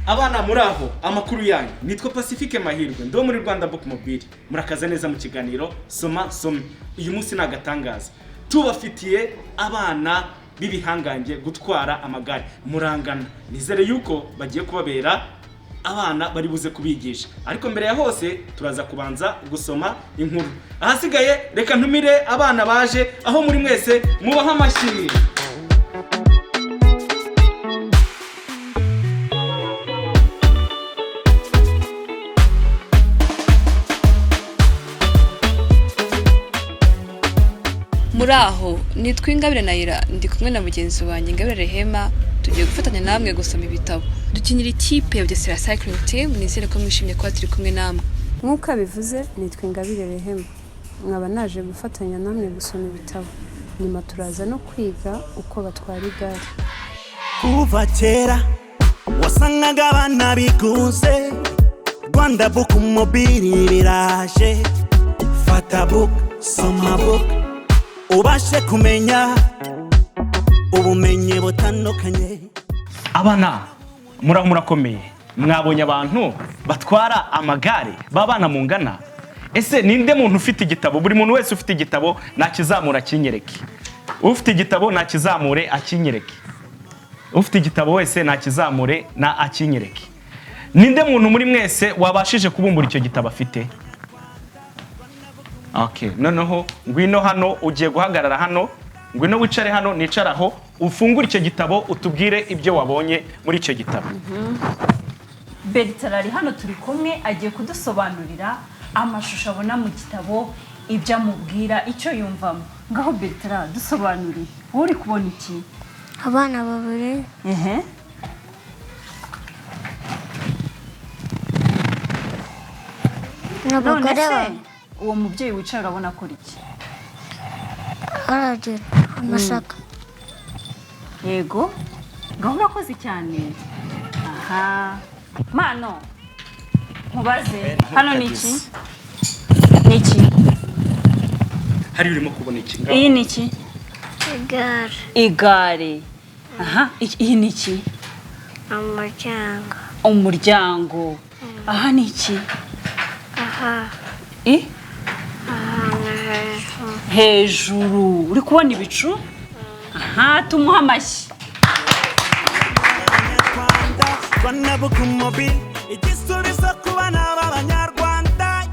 Abana muraho amakuru yanyu nitwa Pacifique Mahirwe ndo muri Rwanda Book Mobile murakaza neza mu kiganiro soma some. Uyu munsi nagatangaza tubafitiye abana bibihangange gutwara amagare murangana. Nizere yuko bagiye kubabera abana bari buze kubigisha, ariko mbere ya hose turaza kubanza gusoma inkuru. Ahasigaye reka ntumire abana baje aho muri mwese mubaha amashyi. Muraho nitwa Ingabire Nayira ndi kumwe na mugenzi wanjye Ingabire Rehema tugiye gufatanya namwe gusoma ibitabo. Dukinira ikipe ya Bugesera Cycling Team. Nizere ko mwishimye kuba turi kumwe namwe. Nkuko bivuze nitwa Ingabire Rehema nkaba naje gufatanya namwe gusoma ibitabo. Nyuma turaza no kwiga uko batwara igare. Kuva kera wasangaga abana bigunze, Rwanda Book Mobile biraje. Fata book, soma book, ubashe kumenya ubumenyi butandukanye. Abana murakomeye, mwabonye abantu batwara amagare babana mungana. Ese ninde muntu ufite igitabo? Buri muntu wese ufite igitabo nakizamura kinyereke. Ufite igitabo nakizamure akinyereke. Ufite igitabo wese nakizamure na akinyereke. Ninde muntu muri mwese wabashije kubumbura icyo gitabo afite? Okay, noneho ngwino hano ugiye guhagarara hano, ngwino wicare hano nicaraho, ufungure icyo gitabo utubwire ibyo wabonye muri icyo gitabo. Bertrand hano turi kumwe agiye kudusobanurira amashusho abona mu gitabo, ibyo amubwira icyo yumvamo. Ngaho Bertrand dusobanurire, uri kubona iki? Abana babiri. None uwo mubyeyi wicara urabona ko iki? Aragira amasaka. Yego. Ngaho urakoze cyane. Aha. Mano. Mubaze. Hano ni iki? Ni iki? Hari urimo kubona iki ngaho? Iyi ni iki? Igare. Igare. Aha, iyi ni iki? Umuryango. Umuryango. Aha ni iki? Aha. Hejuru. Uri kubona ibicu? Aha, tumuha amashyi. Rwanda Book Mobile igisubizo ku bana b'Abanyarwanda.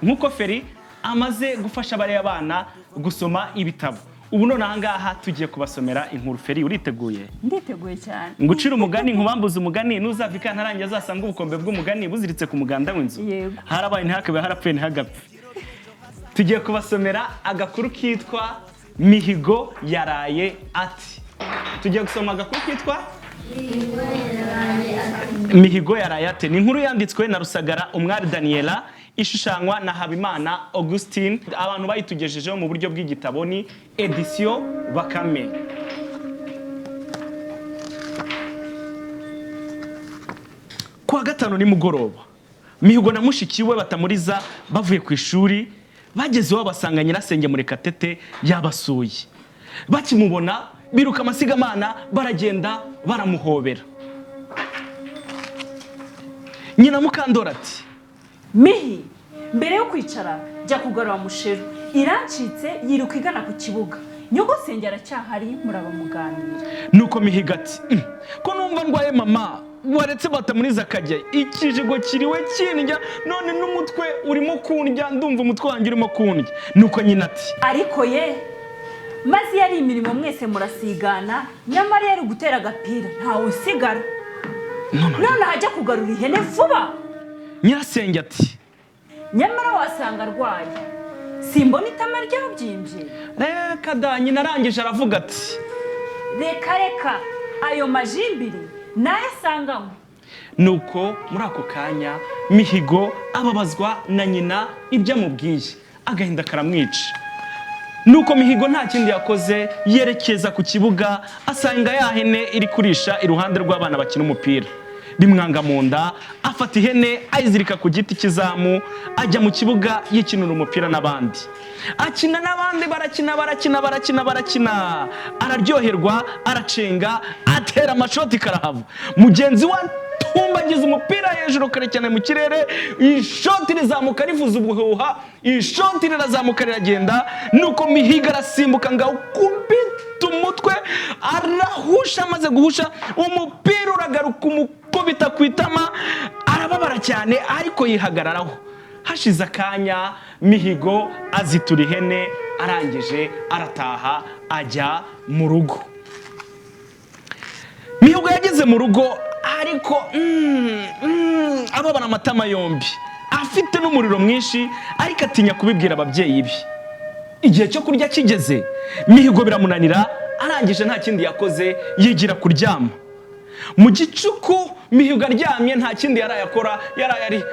Nkuko Feri amaze gufasha bari abana gusoma ibitabo, ubu none ahangaha tugiye kubasomera inkuru. Feri uriteguye? Nditeguye cyane. Ngucira umugani nkubambuza umugani nuzavika ntarangiye azasanga ubukombe bw'umugani buziritse ku muganda w'inzu. Yego. Harabaye ntihakabe harapfuye ntihagapfe. Tugiye kubasomera agakuru kitwa Mihigo yaraye ati. Tugiye gusoma agakuru kitwa Mihigo yaraye ati. Ni inkuru yanditswe na Rusagara umwari Daniela, ishushanywa na Habimana Augustine. Abantu bayitugejejeho mu buryo bw'igitabo ni Edition Bakame. Kwa gatanu ni mugoroba, Mihigo na mushikiwe batamuriza bavuye ku ishuri, bagezeho basanga nyirasenge Murekatete yabasuye. Bakimubona biruka amasigamana baragenda baramuhobera. Nyina Mukandora ati, Mihi, mbere yo kwicara jya kugarura musheru. Irancitse yiruka igana ku kibuga. Nyogosenge aracyahari murabamuganira. Nuko Mihigo ati, ko numva ndwaye mama, waretse batamuriza akajya, ikijigo kiriwe kindya none n'umutwe urimo kundya, ndumva umutwe wanjye urimo kundya. Nuko nyina ati, ariko ye maze yari imirimo mwese murasigana, nyamara yari gutera agapira ntawe usigara. None hajya kugarura ihene vuba. Nyirasenge ati, nyamara wasanga arwaye, simbona itama ryabyimbye. reka da. Nyina arangije aravuga ati, reka ayo majimbiri nayasangamo. nuko muri ako kanya Mihigo ababazwa na nyina ibyo amubwiye, agahinda karamwica. Nuko Mihigo nta kindi yakoze, yerekeza ku kibuga asanga ya hene iri kurisha iruhande rw'abana bakina umupira. bimwanga mu nda, afata ihene ayizirika ku giti kizamu, ajya mu kibuga yikinira umupira n'abandi. Akina n'abandi, barakina, araryoherwa, aracenga, atera amashoti karahava. Mugenzi we tumbagiza umupira hejuru kare cyane mu kirere, ishoti rizamuka rivuza ubuhuha, ishoti rirazamuka riragenda, nuko Mihigo arasimbuka ngaho kubita umutwe, arahusha, amaze guhusha umupira uragaruka umukubita ku itama, arababara cyane ariko yihagararaho. Hashize akanya Mihigo azitura ihene, arangije arataha ajya mu rugo. Mihigo yageze mu rugo ariko ababana amatama yombi, afite n'umuriro mwinshi, ariko atinya kubibwira ababyeyi be. Igihe cyo kurya kigeze, Mihigo biramunanira, arangije nta kindi yakoze, yigira kuryama. Mu gicuku Mihigo aryamye, nta kindi yarayakora, yarayari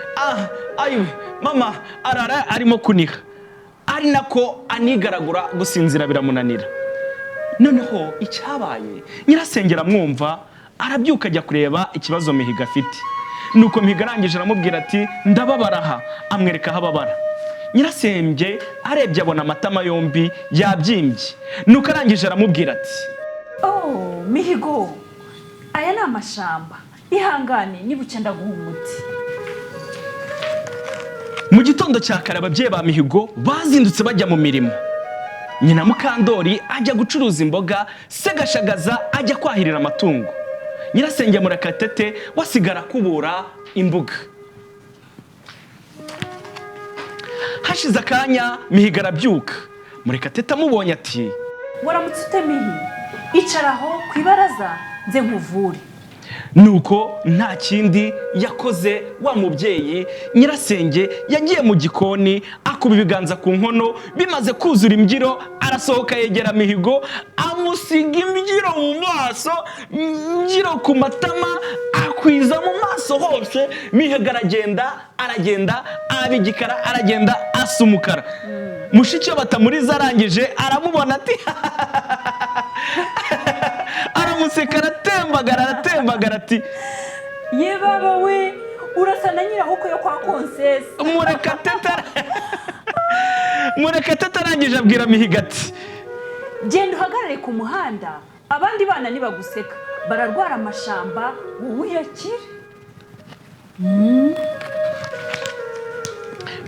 ayiwe mama arara arimo kuniha, ari nako anigaragura, gusinzira biramunanira. Noneho icyabaye, nyirasenge aramwumva, arabyuka ajya kureba ikibazo Mihigo afite. Nuko Mihigo arangije aramubwira ati ndababara aha, amwereka aho ababara. Nyirasenge arebye abona amatama yombi yabyimbye, nuko arangije aramubwira ati Mihigo, aya ni amashamba, ihangane niba ucyenda guha umuti. Mu gitondo cya kare ababyeyi ba Mihigo bazindutse bajya mu mirimo. Nyina Mukandori ajya gucuruza imboga, se Gashagaza ajya kwahirira amatungo. Nyirasenge Murekatete wasigara kubura imbuga. Hashize akanya Mihigo arabyuka, Murekatete amubonye ati waramutse ute Mihi, icaraho ku ibaraza nze nkuvure. Nuko nta kindi yakoze wa mubyeyi, nyirasenge yagiye mu gikoni, akuba ibiganza ku nkono, bimaze kuzura imbyiro, arasohoka yegera Mihigo, amusiga imbyiro mu maso, imbyiro ku matama, akwiza mu maso hose. Mihigo aragenda abigikara, aragenda asa umukara. Mushiki we batamuriza arangije aramubona ati aramuseka, aratembagara ati ye baba we, urasa na nyirahuko yo kwa Konsesi. Murekatete arangije abwira Mihigo ati genda uhagarare ku muhanda, abandi bana nibaguseka bararwara amashamba, wowe uyakire.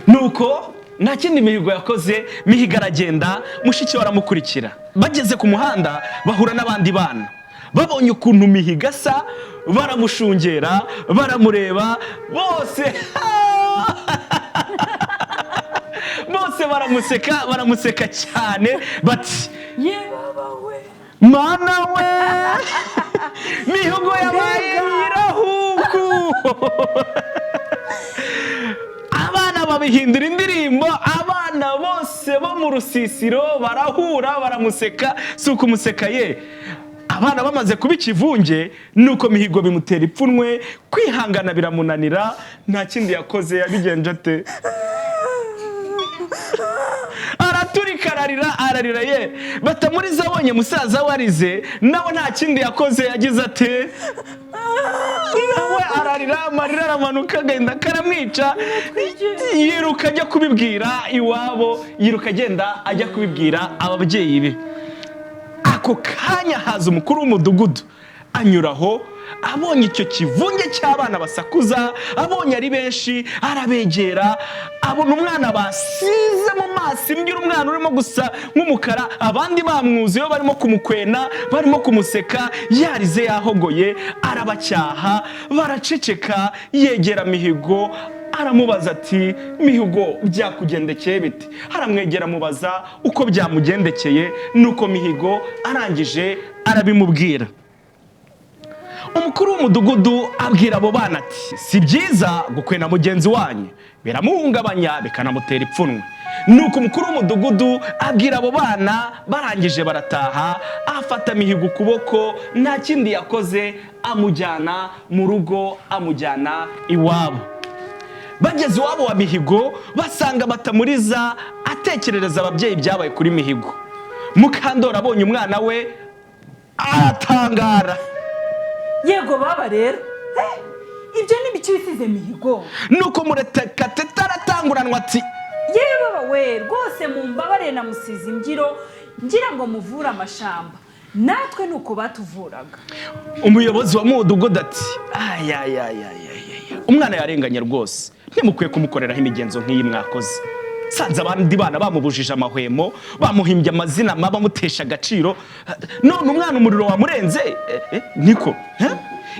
Nuko nta kindi Mihigo yakoze, Mihigo aragenda, mushiki we aramukurikira. Bageze ku muhanda bahura n'abandi bana, babonye ukuntu Mihigo asa, baramushungera, baramureba, bose baramuseka cyane, bati ye baba we, mana we, Mihigo yabaye nyirahuku. Abana babihindura indirimbo, abana bose bo mu rusisiro barahura, baramuseka, si ukumuseka ye. Abana bamaze kuba ikivunge, nuko Mihigo bimutera ipfunwe, kwihangana biramunanira, nta kindi yakoze, yabigenje ate? Araturika, ararira ye. Batamuriza abonye musaza we arize, nawe nta kindi yakoze, yagize ate? Nawe ararira, amarira aramanuka, agenda karamwica, yiruka ajya kubibwira iwabo, yiruka agenda ajya kubibwira ababyeyi be. Ako kanya haza umukuru w'umudugudu, anyuraho, abonye icyo kivunge cy'abana basakuza, abonye ari benshi, arabegera, abona umwana basize mu maso imbyiro, umwana urimo gusa nk'umukara, abandi bamwuzuyeho barimo kumukwena, barimo kumuseka, yarize yahogoye, arabacyaha, baraceceka. Yegera Mihigo aramubaza ati Mihigo byakugendekeye bite? Haramwegera amubaza uko byamugendekeye, nuko Mihigo arangije arabimubwira. Umukuru w'umudugudu abwira abo bana ati si byiza gukwena mugenzi wanyu, biramuhungabanya bikanamutera ipfunwe. Nuko umukuru w'umudugudu abwira abo bana, barangije barataha, afata Mihigo ukuboko, nta kindi yakoze, amujyana mu rugo, amujyana iwabo. Bageze iwabo wa Mihigo, basanga Batamuriza atekerereza ababyeyi byabaye kuri Mihigo. Mukandori abonye umwana we aratangara. Yego baba rero, ibyo ni biki bisize mihigo nuko muretekate taratanguranwa ati yewe we rwose mumbabarire na musizi imbyiro ngira ngo muvure amashamba natwe nuko batuvuraga. Umuyobozi wa mudugudu ati umwana yarenganye rwose ntimukwiye kumukoreraho imigenzo nk'iyi mwakoze. Sanze abandi bana bamubujije amahwemo bamuhimbye amazina bamutesha agaciro none umwana umuriro wamurenze niko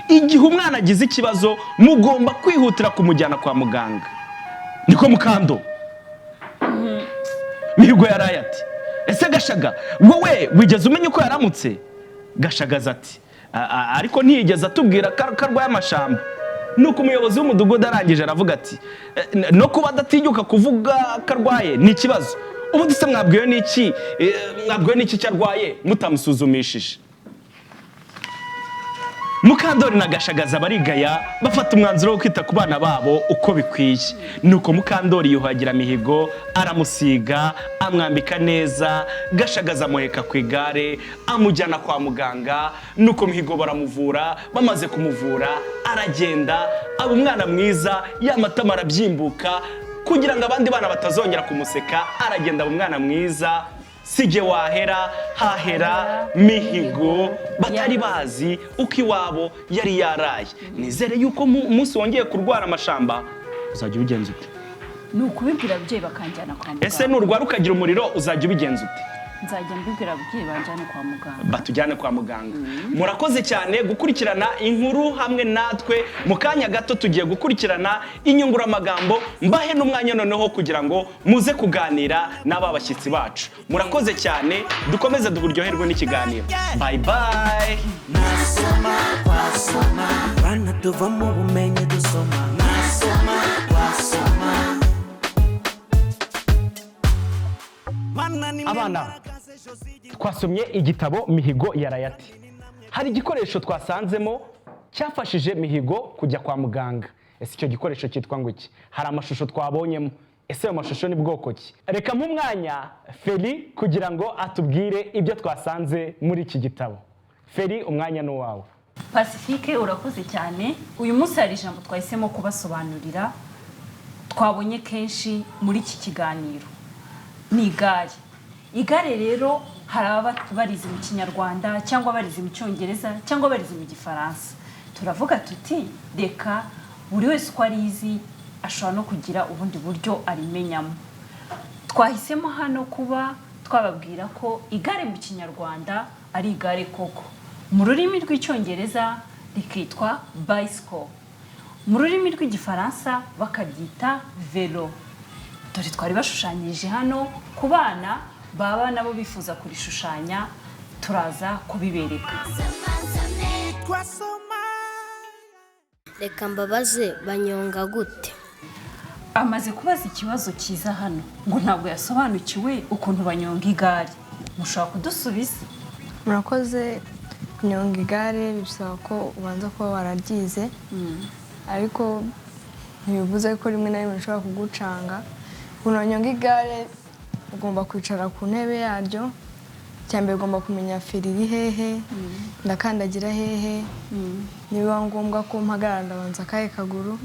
igihe umwana agize ikibazo mugomba kwihutira kumujyana kwa muganga niko Mukando. Mihigo yaraye ati ese Gashaga wowe wigeze umenya uko yaramutse? Gashagaza ati ariko ntiyigeze atubwira karwaye amashamba. Nuko umuyobozi w'umudugudu arangije aravuga ati no kuba adatinyuka kuvuga karwaye ni ikibazo. Ubu dise mwabwiwe n'iki cyarwaye mutamusuzumishije. Mukandori na Gashagaza barigaya bafata umwanzuro wo kwita ku bana babo uko bikwiye. Nuko Mukandori yuhagira Mihigo aramusiga amwambika neza, Gashagaza amuheka ku igare amujyana kwa muganga. Nuko Mihigo baramuvura, bamaze kumuvura aragenda aba umwana mwiza yamatama arabyimbuka kugira ngo abandi bana batazongera kumuseka. Aragenda aba umwana mwiza sije wahera hahera Mihigo batari bazi uko iwabo yari yaraye. Nizere yuko umunsi wongeye kurwara amashamba uzajya ubigenza ute? Nukubibwira ababyeyi bakanjyana kwa muganga. Ese nurwara ukagira umuriro uzajya ubigenza ute? Nzajya mbibwira ababyeyi banjyane kwa muganga. Batujyane kwa muganga. Murakoze cyane gukurikirana inkuru hamwe natwe. Mu kanya gato tugiye gukurikirana inyunguramagambo mbahe n'umwanya noneho kugira ngo muze kuganira n'aba bashyitsi bacu. Murakoze cyane dukomeze duburyoherwe n'ikiganiro. Bye bye. Nasoma wasoma bana tuva mu bumenyi dusoma. Nasoma wasoma abana twasomye igitabo Mihigo yaraye. Hari igikoresho twasanzemo cyafashije Mihigo kujya kwa muganga. Ese icyo gikoresho cyitwa ngo iki? Hari amashusho twabonyemo. Ese ayo mashusho ni bwoko ki? Reka mu mwanya Feri kugira ngo atubwire ibyo twasanze muri iki gitabo. Feri umwanya ni wawe. Pacifique urakoze cyane. Uyu munsi hari ijambo twahisemo kubasobanurira twabonye kenshi muri iki kiganiro. Ni igare. Igare rero hari abarize mu Kinyarwanda cyangwa barize mu Cyongereza cyangwa barize mu Gifaransa. Turavuga tuti reka buri wese uko arizi ashobora no kugira ubundi buryo arimenyamo. Twahisemo hano kuba twababwira ko igare mu Kinyarwanda ari igare koko. Mu rurimi rw'Icyongereza rikitwa bicycle. Mu rurimi rw'Igifaransa bakabyita velo. Dore twari bashushanyije hano ku bana baba nabo bifuza kurishushanya turaza kubibereka. Reka mbabaze banyonga gute? Amaze kubaza ikibazo cyiza hano ngo ntabwo yasobanukiwe ukuntu banyonga igare. Mushobora kudusubiza? Murakoze. Kunyonga igare bisaba ko ubanza kuba warabyize ariko ntibivuze ko rimwe na rimwe ushobora kugucanga. Kunyonga igare ugomba kwicara ku ntebe yaryo. Cyambere ugomba kumenya feri iri hehe, ndakandagira hehe, niba ngombwa ko mpagarara ndabanza akahe kaguru.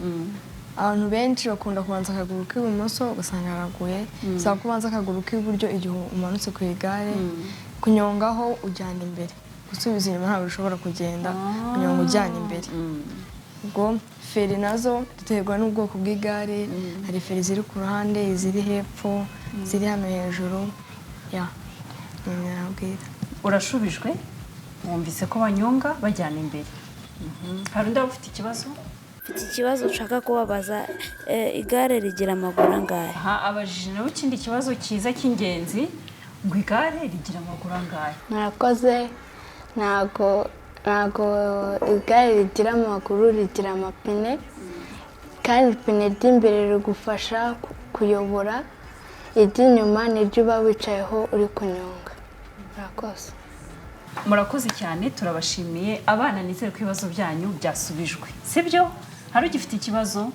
Abantu benshi bakunda kubanza akaguru k'ibumoso ugasanga araguye. Bisaba kubanza akaguru k'iburyo igihe umanutse ku igare. Kunyongaho ujyana imbere, gusubiza inyuma ntabwo ushobora kugenda. Kunyonga ujyana imbere. Ubwo feri nazo duterwa n'ubwoko bw'igare. Hari feri ziri ku ruhande, iziri hepfo, ziri hano hejuru. Urashubijwe? Wumvise ko banyonga bajyana imbere. Hari undi ufite ikibazo? Mfite ikibazo nshaka kubabaza, igare rigira amaguru angahe? Abajije nawe ikindi kibazo cyiza cy'ingenzi ngo igare rigira amaguru angahe? Murakoze. Ntago igare rigira amaguru, rigira amapine kandi ipine ry'imbere rigufasha kuyobora, iry'inyuma niryo uba wicayeho uri kunyonga. Murakoze. Murakoze cyane turabashimiye abana. Nizere ko ibibazo byanyu byasubijwe, sibyo? Hari ugifite ikibazo?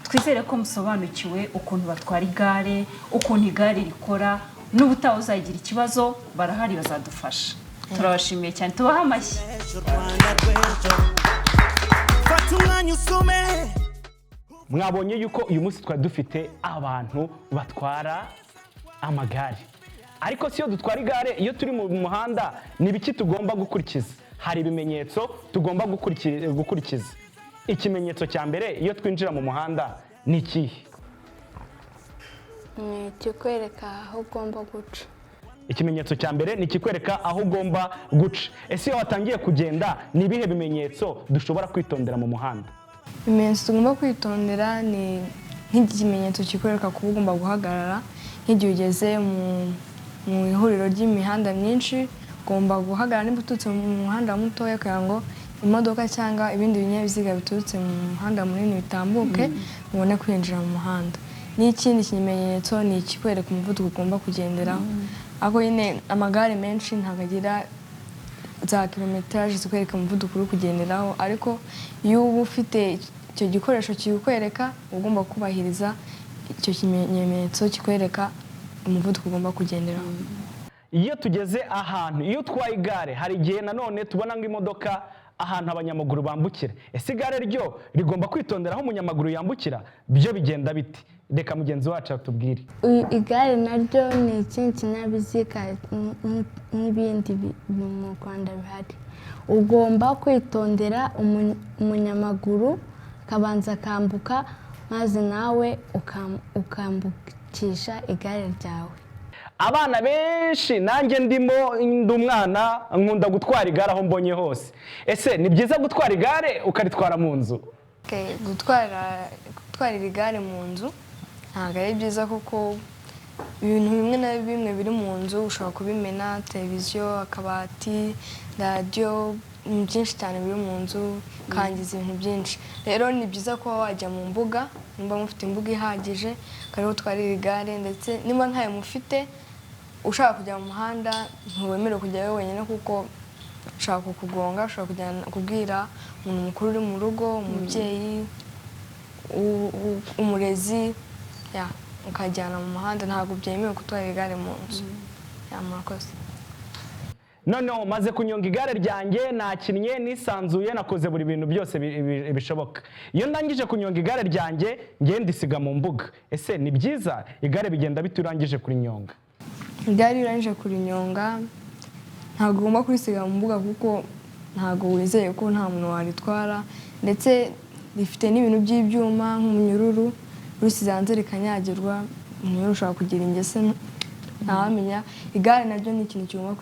Twizere ko musobanukiwe ukuntu batwara igare, ukuntu igare rikora. N'ubutaha uzagira ikibazo barahari bazadufasha. Turabashimiye cyane, tubaha amashyi. umwanya usome. Mwabonye yuko uyu munsi twari dufite abantu batwara amagare, ariko siyo dutwara igare. Iyo turi mu muhanda ni biki tugomba gukurikiza? Hari ibimenyetso tugomba gukurikiza. Ikimenyetso cya mbere iyo twinjira mu muhanda ni ikihe? ni ikikwereka aho ugomba guca. Ikimenyetso cya mbere ni ikikwereka aho ugomba guca. Ese iyo watangiye kugenda ni ibihe bimenyetso dushobora kwitondera mu muhanda? Ibimenyetso tugomba kwitondera ni nk'ikimenyetso kikwereka kuba ugomba guhagarara. Nk'igihe ugeze mu ihuriro ry'imihanda myinshi ugomba guhagarara niba uturutse mu muhanda mutoya kugira ngo imodoka cyangwa ibindi binyabiziga biturutse mu muhanda munini bitambuke ubone kwinjira mu muhanda. N'ikindi kimenyetso ni ikikwereka umuvuduko ugomba kugenderaho. Ako nyine amagare menshi ntabwo agira za kilometeraje zikwereka umuvuduko uri kugenderaho, ariko iyo uba ufite icyo gikoresho kikwereka ugomba kubahiriza icyo kimenyetso kikwereka umuvuduko ugomba kugenderaho. Iyo tugeze ahantu, iyo utwaye igare, hari igihe nanone tubona nk'imodoka ahantu abanyamaguru bambukira. Ese igare ryo rigomba kwitondera aho umunyamaguru yambukira? Byo bigenda biti? Reka mugenzi wacu atubwire. Igare naryo ni ikindi kinyabiziga n'ibindi mu Rwanda bihari. Ugomba kwitondera umunyamaguru akabanza akambuka, maze nawe ukambukisha igare ryawe. Abana benshi nanjye ndimo, ndi umwana nkunda gutwara igare aho mbonye hose. Ese ni byiza gutwara igare ukaritwara mu nzu? Gutwara igare mu nzu ntabwo ari byiza kuko ibintu bimwe na bimwe biri mu nzu ushobora kubimena. Televiziyo, akabati, radiyo, byinshi cyane biri mu nzu kangiza ibintu byinshi. Rero ni byiza kuba wajya mu mbuga, niba mufite imbuga ihagije ukariho utwarira igare, ndetse niba ntayo mufite ushaka kujya mu muhanda ntiwemerewe kujyayo wenyine kuko ushaka kukugonga. Ushobora kubwira umuntu mukuru uri mu rugo, umubyeyi, umurezi, ukajyana mu muhanda. Ntabwo byemewe gutwara igare mu nzu. Murakoze. Noneho maze kunyonga igare ryanjye, nakinnye, nisanzuye, nakoze buri bintu byose bishoboka. Iyo ndangije kunyonga igare ryanjye ngende ndisiga mu mbuga. Ese ni byiza? Igare bigenda bite urangije kurinyonga? Igare urangije kurinyonga ntabwo ugomba kurisiga mu mbuga kuko ntabwo wizeye ko nta muntu waritwara, ndetse rifite n'ibintu by'ibyuma nk'umunyururu. Urisize hanze rikanyagirwa, umunyururu ushobora kugira ingese ntawamenya. Igare naryo ni ikintu kigomba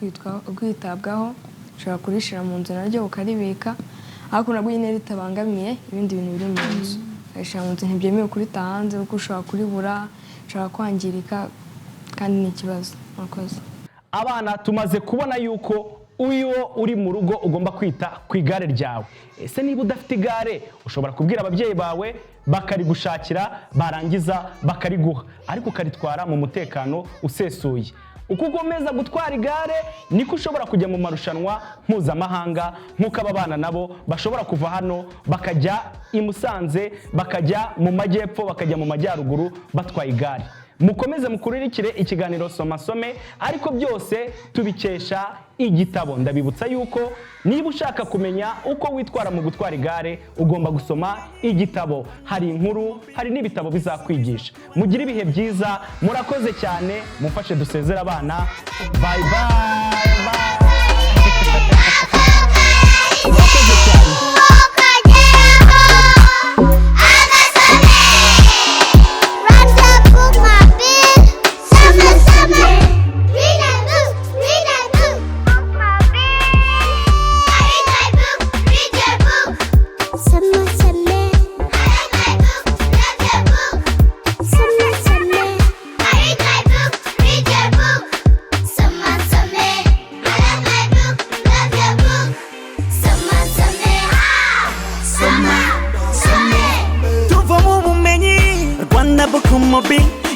kwitabwaho. Ushobora kurishira mu nzu naryo ukaribika, ariko nabwo nyine ritabangamiye ibindi bintu biri mu nzu. Ukarishira mu nzu, ntibyemewe kurita hanze kuko ushobora kuribura, ushobora kwangirika, kandi ni ikibazo. Murakoze. Abana tumaze kubona yuko uyo uri mu rugo ugomba kwita ku igare ryawe. Ese niba udafite igare ushobora kubwira ababyeyi bawe bakarigushakira, barangiza bakariguha, ariko ukaritwara mu mutekano usesuye. Uko ugomeza gutwara igare niko ushobora kujya mu marushanwa mpuzamahanga, nk'uko aba bana nabo bashobora kuva hano bakajya i Musanze, bakajya mu majyepfo, bakajya mu majyaruguru batwaye igare. Mukomeze mukuririkire ikiganiro Soma Some, ariko byose tubikesha igitabo. Ndabibutsa yuko niba ushaka kumenya uko witwara mu gutwara igare ugomba gusoma igitabo. Hari inkuru, hari n'ibitabo bizakwigisha. Mugire ibihe byiza, murakoze cyane, mumfashe dusezera abana. Bye bye. Murakoze cyane.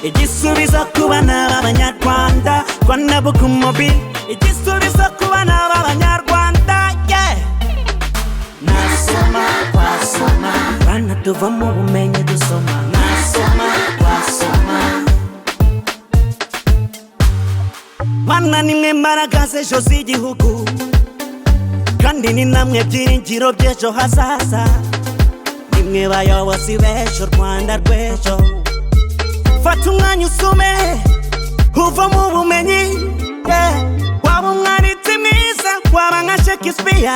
Igisubizo ku bana b'Abanyarwanda. Rwanda Book Mobile, igisubizo ku bana b'Abanyarwanda. Nasoma twasoma, bana tuva mu bumenyi dusoma. Nasoma twasoma, bana nimwe mbaraga z'ejo z'igihugu, kandi ni namwe byiringiro by'ejo hazaza. mwe bayobozi b'ejo Rwanda rw'ejo fata umwanya usome uva mu bumenyi waba umwanditsi mwiza waba nka Shakespeare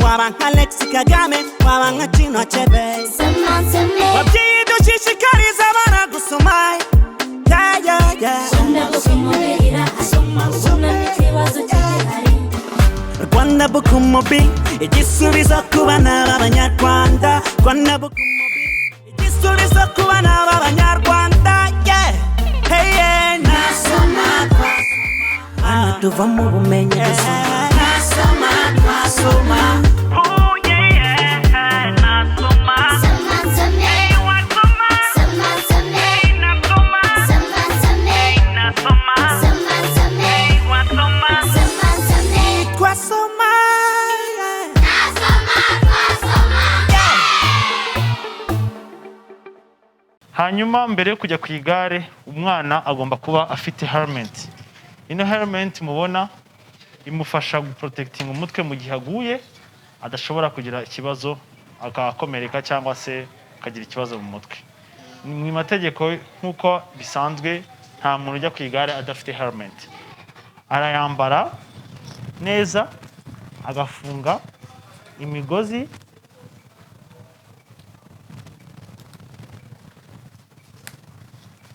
waba nka Alex Kagame waba nka Chino Achebe babyeyi dushishikariza abana gusoma Rwanda Bukumobi igisubizo ku bana b'abanyarwanda Rwanda Bukumobi igisubizo ku bana b'abanyarwanda hey nasoma tuva mu bumenyi nasoma hanyuma mbere yo kujya ku igare umwana agomba kuba afite helmet. Ino helmet mubona imufasha guprotecting umutwe mu gihe aguye adashobora kugira ikibazo akakomereka cyangwa se akagira ikibazo mu mutwe. Mu mategeko nkuko bisanzwe nta muntu ujya ku igare adafite helmet. Arayambara neza agafunga imigozi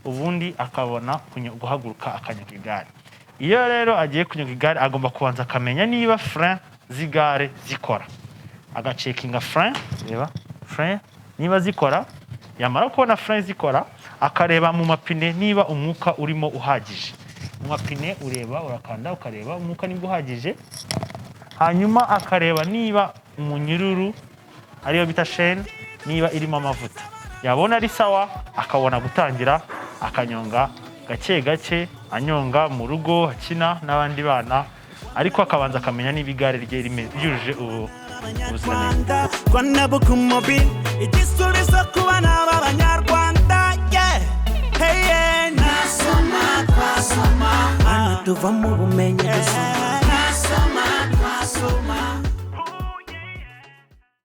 ubundi akabona guhaguruka akanyuka igare. Iyo rero agiye kunyuka igare agomba kubanza akamenya niba frein z'igare zikora, agacekinga frein, reba frein niba zikora, yamara kubona frein zikora akareba mu mapine niba umwuka urimo uhagije. Mu mapine ureba urakanda ukareba umwuka niba uhagije, hanyuma akareba niba umunyururu ariyo bita chaîne niba irimo amavuta. Yabona ari sawa akabona gutangira akanyonga gake gake anyonga mu rugo akina n'abandi bana, ariko akabanza akamenya niba igare rye ryujuje ubuziranenge. Rwanda Bukumobi igisubizo ku bana b'abanyarwanda hey nasoma tuva mu bumenyi